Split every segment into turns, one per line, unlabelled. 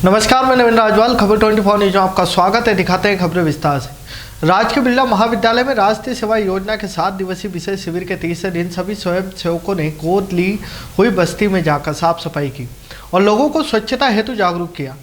नमस्कार, मैं नवीन राजवाल, खबर 24 न्यूज में आपका स्वागत है। दिखाते हैं खबरें विस्तार से। राजकीय बिरला महाविद्यालय में राष्ट्रीय सेवा योजना के 7 दिवसीय विशेष शिविर के तीसरे दिन सभी स्वयं सेवकों ने गोद ली हुई बस्ती में जाकर साफ सफाई की और लोगों को स्वच्छता हेतु जागरूक किया।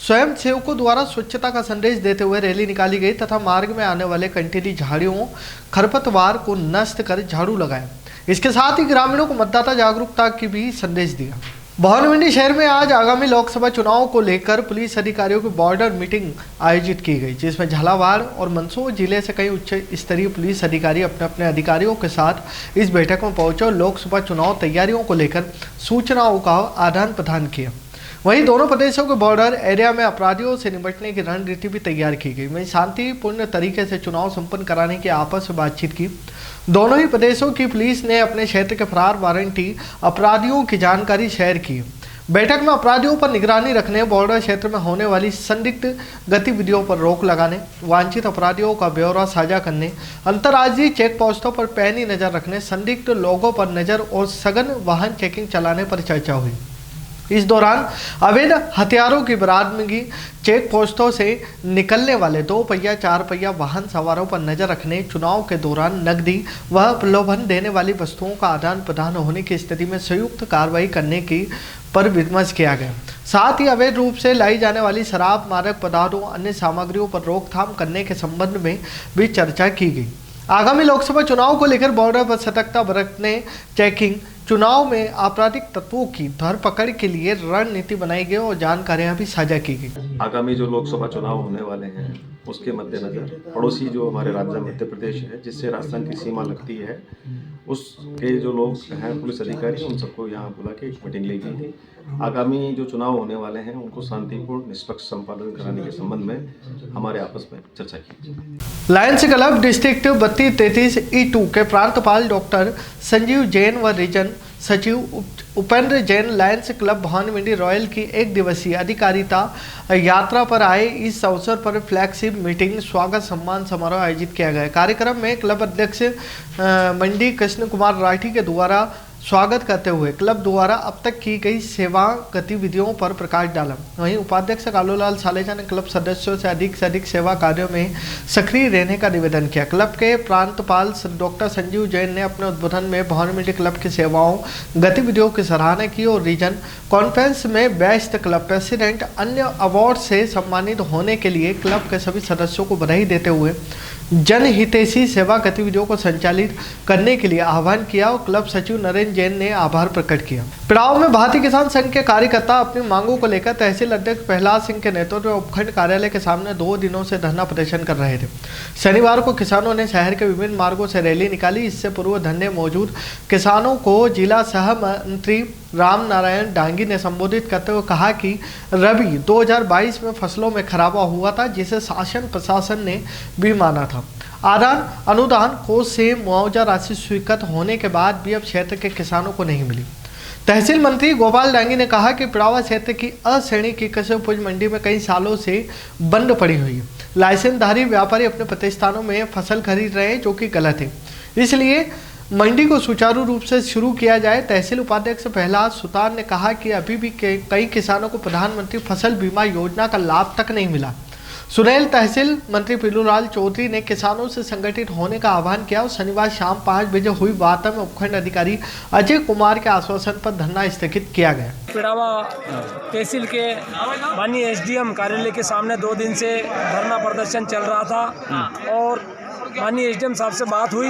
स्वयं सेवकों द्वारा स्वच्छता का संदेश देते हुए रैली निकाली गई तथा मार्ग में आने वाले कंटीली झाड़ियों खरपतवार को नष्ट कर झाड़ू लगाया। इसके साथ ही ग्रामीणों को मतदाता जागरूकता की भी संदेश दिया। भवानी शहर में आज आगामी लोकसभा चुनाव को लेकर पुलिस अधिकारियों की बॉर्डर मीटिंग आयोजित की गई, जिसमें झालावाड़ और मंदसौर जिले से कई उच्च स्तरीय पुलिस अधिकारी अपने अपने अधिकारियों के साथ इस बैठक में पहुंचे और लोकसभा चुनाव तैयारियों को लेकर सूचनाओं का आदान प्रदान किया। वहीं दोनों प्रदेशों के बॉर्डर एरिया में अपराधियों से निपटने की रणनीति भी तैयार की गई। वहीं शांतिपूर्ण तरीके से चुनाव संपन्न कराने की आपस में बातचीत की। दोनों ही प्रदेशों की पुलिस ने अपने क्षेत्र के फरार वारंटी अपराधियों की जानकारी शेयर की। बैठक में अपराधियों पर निगरानी रखने, बॉर्डर क्षेत्र में होने वाली संदिग्ध गतिविधियों पर रोक लगाने, वांछित अपराधियों का ब्यौरा साझा करने, अंतर्राज्यीय चेक पोस्टों पर पैनी नजर रखने, संदिग्ध लोगों पर नजर और सघन वाहन चेकिंग चलाने पर चर्चा हुई। इस दौरान अवैध हथियारों की बरामदगी, चेक पोस्टों से निकलने वाले 2 पहिया 4 पहिया वाहन सवारों पर नजर रखने, चुनाव के दौरान नकदी व प्रलोभन देने वाली वस्तुओं का आदान प्रदान होने की स्थिति में संयुक्त कार्रवाई करने की पर विमर्श किया गया। साथ ही अवैध रूप से लाई जाने वाली शराब, मादक पदार्थों, अन्य सामग्रियों पर रोकथाम करने के संबंध में भी चर्चा की गई। आगामी लोकसभा चुनाव को लेकर बॉर्डर पर सतर्कता बरतने, चेकिंग, चुनाव में आपराधिक तत्वों की धरपकड़ के लिए रणनीति बनाई गई और जानकारियां भी साझा की गई।
आगामी जो लोकसभा चुनाव होने वाले हैं उसके मद्देनजर पड़ोसी जो हमारे राज्य मध्य प्रदेश है, जिससे राजस्थान की सीमा लगती है, उसके जो लोग हैं पुलिस अधिकारी, उन सबको यहाँ बुला के एक मीटिंग ली गई थी। आगामी जो चुनाव होने वाले हैं उनको शांतिपूर्ण निष्पक्ष संपादन कराने के संबंध में हमारे आपस में चर्चा की।
लायंस क्लब डिस्ट्रिक्ट 3233 E2 के प्रांतपाल डॉक्टर संजीव जैन व रीजन सचिव Upendra Jain Lions club Bhavani royal की 1 दिवसीय अधिकारिता यात्रा पर आए। इस अवसर पर फ्लैगशिप मीटिंग, स्वागत सम्मान समारोह आयोजित किया गया। कार्यक्रम में क्लब अध्यक्ष मंडी कृष्ण कुमार राठी के द्वारा स्वागत करते हुए क्लब द्वारा अब तक की गई सेवा गतिविधियों पर प्रकाश डाला। वहीं उपाध्यक्ष कालूलाल सालेजा ने क्लब सदस्यों से अधिक सेवा कार्यों में सक्रिय रहने का निवेदन किया। क्लब के प्रांतपाल डॉक्टर संजीव जैन ने अपने उद्बोधन में भवानी क्लब की सेवाओं गतिविधियों की सराहना की और रीजन कॉन्फ्रेंस में बेस्ट क्लब प्रेसिडेंट अन्य अवार्ड से सम्मानित होने के लिए क्लब के सभी सदस्यों को बधाई देते हुए जनहितैषी सेवा गतिविधियों को संचालित करने के लिए आह्वान किया और क्लब सचिव नरेंद्र जैन ने आभार प्रकट किया। पिड़ाव में भारतीय किसान संघ के कार्यकर्ता अपनी मांगों को लेकर तहसील अध्यक्ष प्रहलाद सिंह के नेतृत्व में उपखंड कार्यालय के सामने 2 दिनों से धरना प्रदर्शन कर रहे थे। शनिवार को किसानों ने शहर के विभिन्न मार्गों से रैली निकाली। इससे पूर्व धरने मौजूद किसानों को जिला सह मंत्री राम नारायण डांगी ने संबोधित करते हुए कहा कि रबी 2022 में फसलों में खराबा हुआ था, जिसे शासन प्रशासन ने भी माना था। आदान अनुदान कोष से मुआवजा राशि स्वीकृत होने के बाद भी अब क्षेत्र के किसानों को नहीं मिली। तहसील मंत्री गोपाल डांगी ने कहा कि पिड़ावा क्षेत्र की अ श्रेणी की कृषि उपज मंडी में कई सालों से बंद पड़ी हुई है। लाइसेंसधारी व्यापारी अपने प्रतिष्ठानों में फसल खरीद रहे हैं, जो कि गलत है। इसलिए मंडी को सुचारू रूप से शुरू किया जाए। तहसील उपाध्यक्ष प्रहलाद सुतार ने कहा कि अभी भी कई किसानों को प्रधानमंत्री फसल बीमा योजना का लाभ तक नहीं मिला। सुनेल तहसील मंत्री पीलूलाल चौधरी ने किसानों से संगठित होने का आह्वान किया और शनिवार शाम 5 बजे हुई वार्ता में उपखंड अधिकारी अजय कुमार के आश्वासन पर धरना स्थगित किया गया।
पिड़ावा तहसील के माननीय SDM कार्यालय के सामने 2 दिन से धरना प्रदर्शन चल रहा था और माननीय SDM साहब से बात हुई।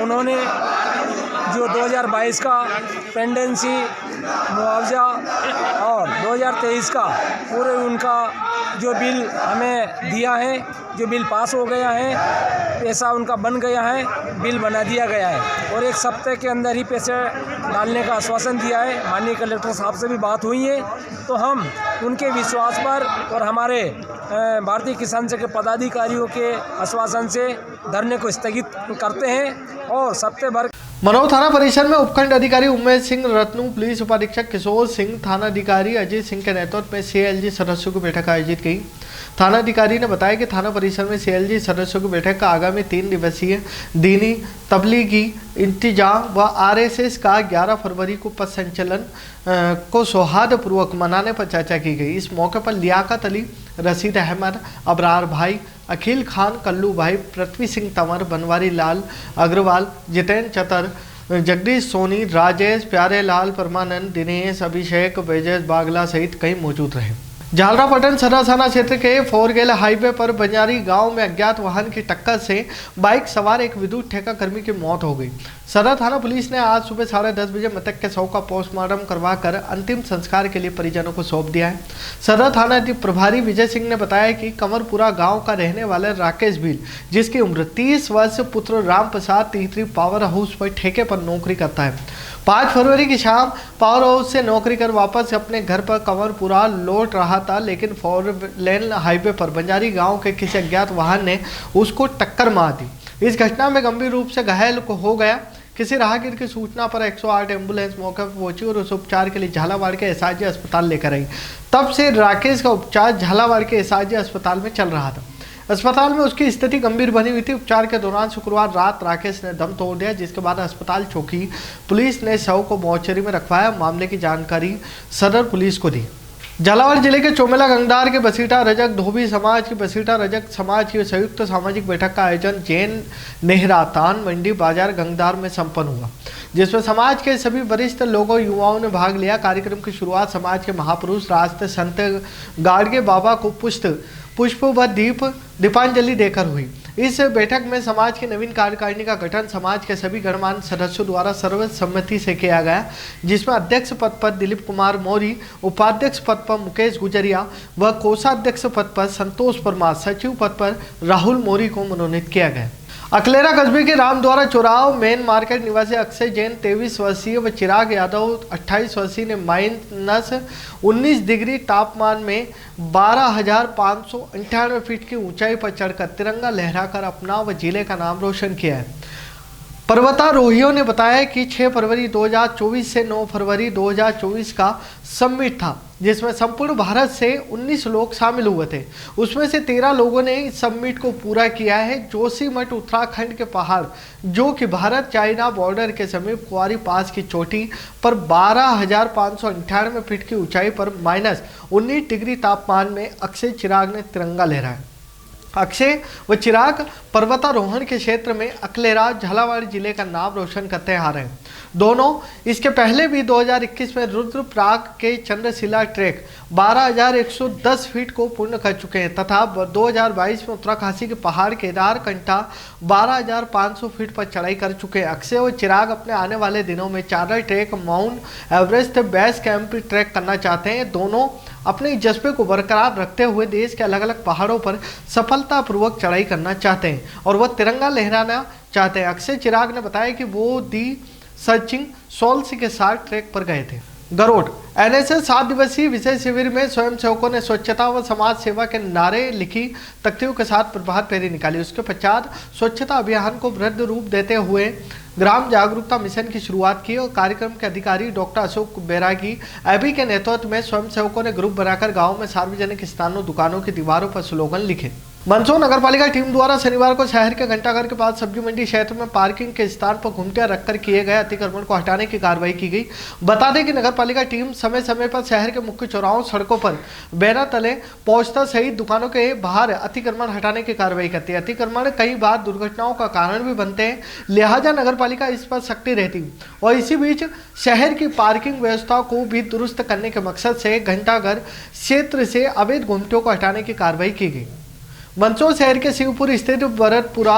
उन्होंने जो 2022 का पेंडेंसी मुआवजा और 2023 का पूरे उनका जो बिल हमें दिया है, जो बिल पास हो गया है, पैसा उनका बन गया है, बिल बना दिया गया है और 1 सप्ताह के अंदर ही पैसे डालने का आश्वासन दिया है। माननीय कलेक्टर साहब से भी बात हुई है, तो हम उनके विश्वास पर और हमारे भारतीय किसान संघ के पदाधिकारियों के आश्वासन से धरने को स्थगित करते हैं और सप्ताह भर
मनोर थाना परिसर में उपखंड अधिकारी उमेश सिंह रत्नू, पुलिस उपाधीक्षक किशोर सिंह, थाना अधिकारी अजय सिंह के नेतृत्व में CLG सदस्यों की बैठक आयोजित की। थाना अधिकारी ने बताया कि थाना परिसर में CLG सदस्यों की बैठक का आगामी 3 दिवसीय दीनी तबलीगी इंतजाम व RSS का 11 फरवरी को पथ संचलन को सौहार्दपूर्वक मनाने पर चर्चा की गई। इस मौके पर लियाकत अली, रशीद अहमद, अबरार भाई, अखिल खान, कल्लू भाई, पृथ्वी सिंह तंवर, बनवारी लाल अग्रवाल, जितेंद्र चतर, जगदीश सोनी, राजेश, प्यारे लाल, परमानंद, दिनेश, अभिषेक, बैजेश बागला सहित कई मौजूद रहे। झालरापाटन सदर थाना क्षेत्र के फोरगेल हाईवे पर बंजारी गांव में अज्ञात वाहन की टक्कर से बाइक सवार एक विद्युत ठेका कर्मी की मौत हो गई। सदर थाना पुलिस ने आज सुबह 10:30 बजे मृतक के शव का पोस्टमार्टम करवाकर अंतिम संस्कार के लिए परिजनों को सौंप दिया है। सदर थाना प्रभारी विजय सिंह ने बताया कि कंवरपुरा गांव का रहने वाला राकेश भील, जिसकी उम्र 30 वर्ष, पुत्र राम प्रसाद तीसरी पावर हाउस पर ठेके पर नौकरी करता है। 5 फरवरी की शाम पावर हाउस से नौकरी कर वापस अपने घर पर कंवरपुरा लौट रहा था, लेकिन 4 लेन हाईवे पर बंजारी गांव के किसी अज्ञात वाहन ने उसको टक्कर मार दी। इस घटना में गंभीर रूप से घायल हो गया। किसी राहगीर की सूचना पर 108 एम्बुलेंस मौके पर पहुंची और उस उपचार के लिए झालावाड़ के एसआरजी अस्पताल लेकर आई। तब से राकेश का उपचार झालावाड़ के एसआरजी अस्पताल में चल रहा था। अस्पताल में उसकी स्थिति गंभीर बनी हुई थी। उपचार के दौरान शुक्रवार रात राकेश ने दम तोड़ दिया, जिसके बाद अस्पताल चौकी पुलिस ने शव को मोर्चरी में रखवाया। मामले की जानकारी सदर पुलिस को दी। झालावाड़ जिले के चोमेला गंगदार के बसीटा रजक धोबी समाज की बसीटा रजक समाज की संयुक्त सामाजिक बैठक का आयोजन जैन नेहरा तान मंडी बाजार गंगदार में संपन्न हुआ, जिसमें समाज के सभी वरिष्ठ लोगों युवाओं ने भाग लिया। कार्यक्रम की शुरुआत समाज के महापुरुष राष्ट्र संत गाड़गे बाबा को पुष्प व दीपांजलि देकर हुई। इस बैठक में समाज की नवीन कार्यकारिणी का गठन समाज के सभी गणमान्य सदस्यों द्वारा सर्वसम्मति से किया गया, जिसमें अध्यक्ष पद पर दिलीप कुमार मौर्य, उपाध्यक्ष पद पर मुकेश गुजरिया व कोषाध्यक्ष पद पर संतोष परमार, सचिव पद पर राहुल मौर्य को मनोनीत किया गया। अकलेरा कस्बे के रामद्वारा चौराव मेन मार्केट निवासी अक्षय जैन 23 वर्षीय व चिराग यादव 28 वर्षीय ने -19 डिग्री तापमान में 12,598 फीट की ऊंचाई पर चढ़कर तिरंगा लहराकर अपना व जिले का नाम रोशन किया है। पर्वतारोहियों ने बताया कि 6 फरवरी 2024 से 9 फरवरी 2024 का समिट था, जिसमें संपूर्ण भारत से 19 लोग शामिल हुए थे। उसमें से 13 लोगों ने इस समिट को पूरा किया है। जोशीमठ उत्तराखंड के पहाड़, जो कि भारत चाइना बॉर्डर के समीप कुआरी पास की चोटी पर 12,598 फीट की ऊंचाई पर -19 डिग्री तापमान में अक्षय चिराग ने तिरंगा लहराया। अक्षय व चिराग पर्वतारोहण के क्षेत्र में अकलेरा झालावाड़ जिले का नाम रोशन करते आ रहे हैं। दोनों इसके पहले भी 2021 में रुद्रप्रयाग के चंद्रशिला ट्रैक 12,110 फीट को पूर्ण कर चुके हैं तथा 2022 में उत्तराकाशी के पहाड़ केदार कंठा 12,500 फीट पर चढ़ाई कर चुके हैं। अक्षय और चिराग अपने आने वाले दिनों में चादर track, mount Everest base camp track करना चाहते हैं। दोनों अपने जज्बे को बरकरार रखते हुए देश के अलग अलग पहाड़ों पर सफलतापूर्वक चढ़ाई करना चाहते हैं और वह तिरंगा लहराना चाहते हैं। अक्षय चिराग ने बताया कि वो दी सर्चिंग सोल्स के साथ ट्रैक पर गए थे। गरोड एनएसएस 7 दिवसीय विशेष शिविर में स्वयंसेवकों ने स्वच्छता व समाज सेवा के नारे लिखी तख्तियों के साथ प्रभात फेरी निकाली। उसके पश्चात स्वच्छता अभियान को वृद्ध रूप देते हुए ग्राम जागरूकता मिशन की शुरुआत की और कार्यक्रम के अधिकारी डॉक्टर अशोक बैरागी एबी के नेतृत्व में स्वयंसेवकों ने ग्रुप बनाकर गांव में सार्वजनिक स्थानों, दुकानों की दीवारों पर स्लोगन लिखे। मंदसौर नगर पालिका टीम द्वारा शनिवार को शहर के घंटाघर के पास सब्जी मंडी क्षेत्र में पार्किंग के स्थान पर घुमटियां रखकर किए गए अतिक्रमण को हटाने की कार्रवाई की गई। बता दें कि नगर पालिका टीम समय समय पर शहर के मुख्य चौराहों, सड़कों पर बैनर तले पहुंचता सहित दुकानों के बाहर अतिक्रमण हटाने की कार्रवाई करती है। अतिक्रमण कई बार दुर्घटनाओं का कारण भी बनते हैं, लिहाजा नगर पालिका इस पर सख्ती रहती और इसी बीच शहर की पार्किंग व्यवस्था को भी दुरुस्त करने के मकसद से घंटाघर क्षेत्र से अवैध घुमटियों को हटाने की कार्रवाई की गई। मंदसौर शहर के शिवपुर स्थित भरतपुरा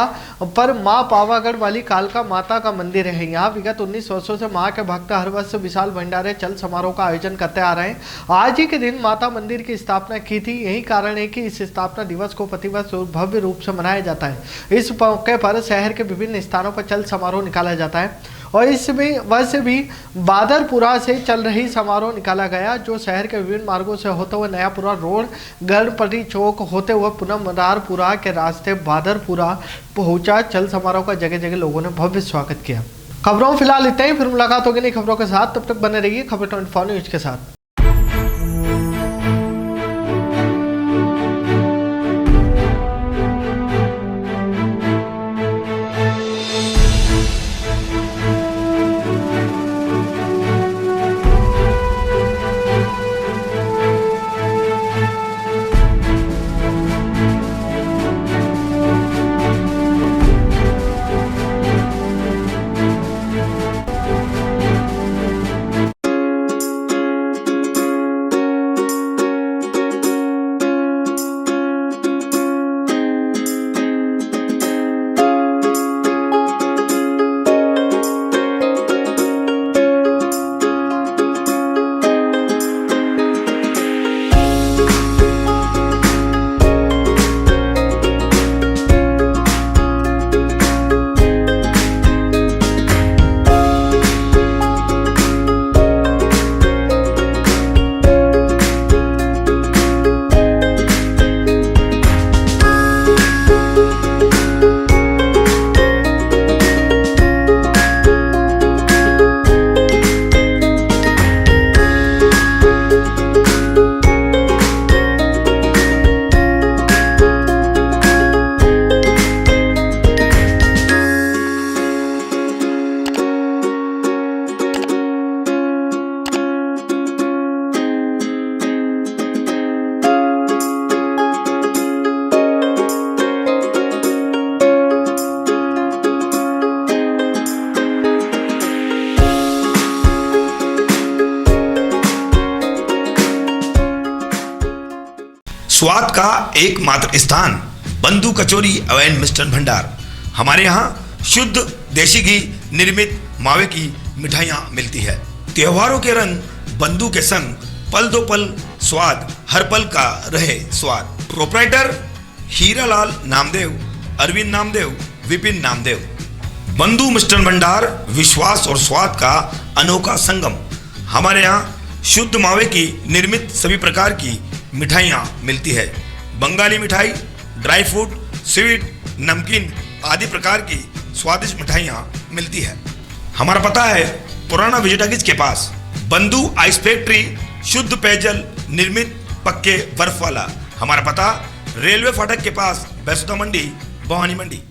पर मां पावागढ़ वाली कालका माता का मंदिर है। यहाँ विगत 19 वर्षों से मां के भक्त हर वर्ष विशाल भंडारे चल समारोह का आयोजन करते आ रहे हैं। आज ही के दिन माता मंदिर की स्थापना की थी। यही कारण है कि इस स्थापना दिवस को प्रतिवर्ष भव्य रूप से मनाया जाता है। इस मौके पर शहर के विभिन्न स्थानों पर चल समारोह निकाला जाता है और इस वर्ष भी बादरपुरा से चल रही समारोह निकाला गया, जो शहर के विभिन्न मार्गों से होते हुए नयापुरा रोड, गणपति चौक होते हुए पुनः मदारपुरा के रास्ते बादरपुरा पहुंचा। चल समारोह का जगह जगह लोगों ने भव्य स्वागत किया। खबरों फिलहाल इतना ही, फिर मुलाकात होगी नई खबरों के साथ। तब तक बने रहिए खबर 24 न्यूज के साथ।
स्वाद का एकमात्र स्थान बंधु कचौरी एवं मिष्ठान भंडार। हमारे यहाँ शुद्ध देशी घी निर्मित मावे की मिठाइयाँ मिलती है। त्योहारों के रंग बंधु के संग पल दो पल स्वाद, हर पल का रहे स्वाद। प्रोप्राइटर हीरालाल नामदेव, अरविंद नामदेव, विपिन नामदेव। बंधु मिष्ठान भंडार विश्वास और स्वाद का अनोखा संगम। हमारे यहाँ शुद्ध मावे की निर्मित सभी प्रकार की मिठाइयाँ मिलती है। बंगाली मिठाई, ड्राई फ्रूट, स्वीट, नमकीन आदि प्रकार की स्वादिष्ट मिठाइयाँ मिलती है। हमारा पता है पुराना विजयटागिज के पास, बंधु आइस फैक्ट्री, शुद्ध पेयजल निर्मित पक्के बर्फ वाला। हमारा पता रेलवे फाटक के पास, बैसुदा मंडी, भवानी मंडी।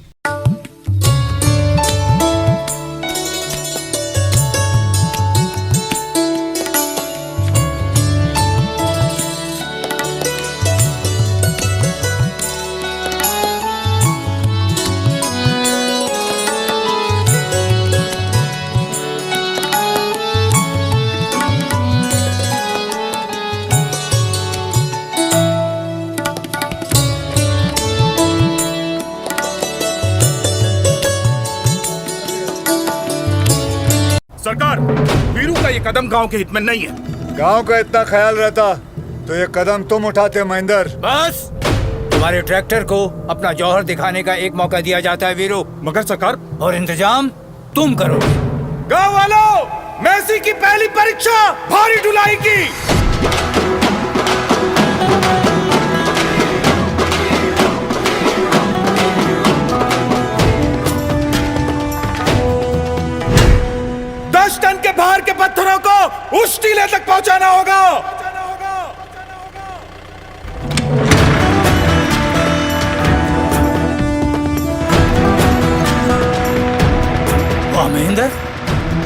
सरकार, वीरू का ये कदम गांव के हित में नहीं है।
गांव का इतना ख्याल रहता तो ये कदम तुम उठाते महेंद्र।
बस तुम्हारे ट्रैक्टर को अपना जौहर दिखाने का एक मौका दिया जाता है वीरू।
मगर सरकार,
और इंतजाम तुम करोगे।
गांव वालों, मेसी की पहली परीक्षा भारी ढुलाई की। टन के भार के पत्थरों को उस टीले तक पहुंचाना होगा।
वाह महेंद्र,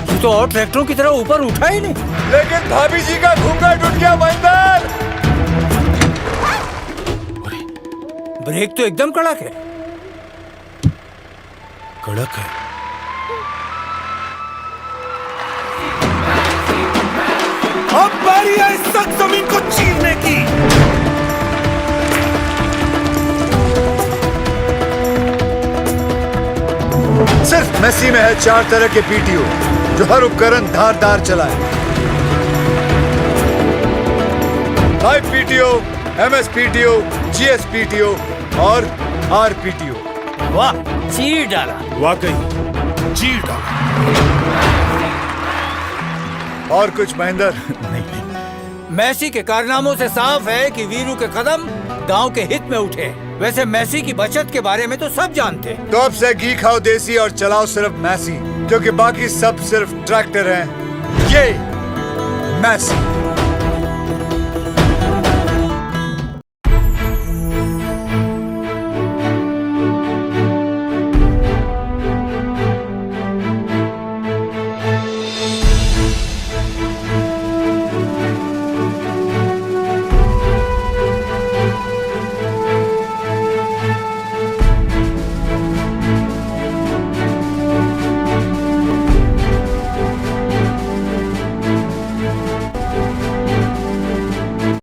ये तो और ट्रैक्टरों की तरह ऊपर उठा ही नहीं।
लेकिन भाभी जी का घूंघट उठ गया महेंद्र।
ब्रेक तो एकदम कड़क है।
कड़क है। अब बारी है इस सख्त जमीन को चीरने की।
सिर्फ मेसी में है 4 तरह के पीटीओ जो हर उपकरण धारदार चलाए। Live PTO, MS PTO, GS PTO और आर पीटीओ।
वाह, चीर डाला।
वाकई चीर डाला।
और कुछ महेंद्र?
मैसी के कारनामों से साफ है कि वीरू के कदम गांव के हित में उठे। वैसे मैसी की बचत के बारे में तो सब जानते।
तो अब से घी खाओ देसी और चलाओ सिर्फ मैसी, क्योंकि बाकी सब सिर्फ ट्रैक्टर हैं। ये मैसी।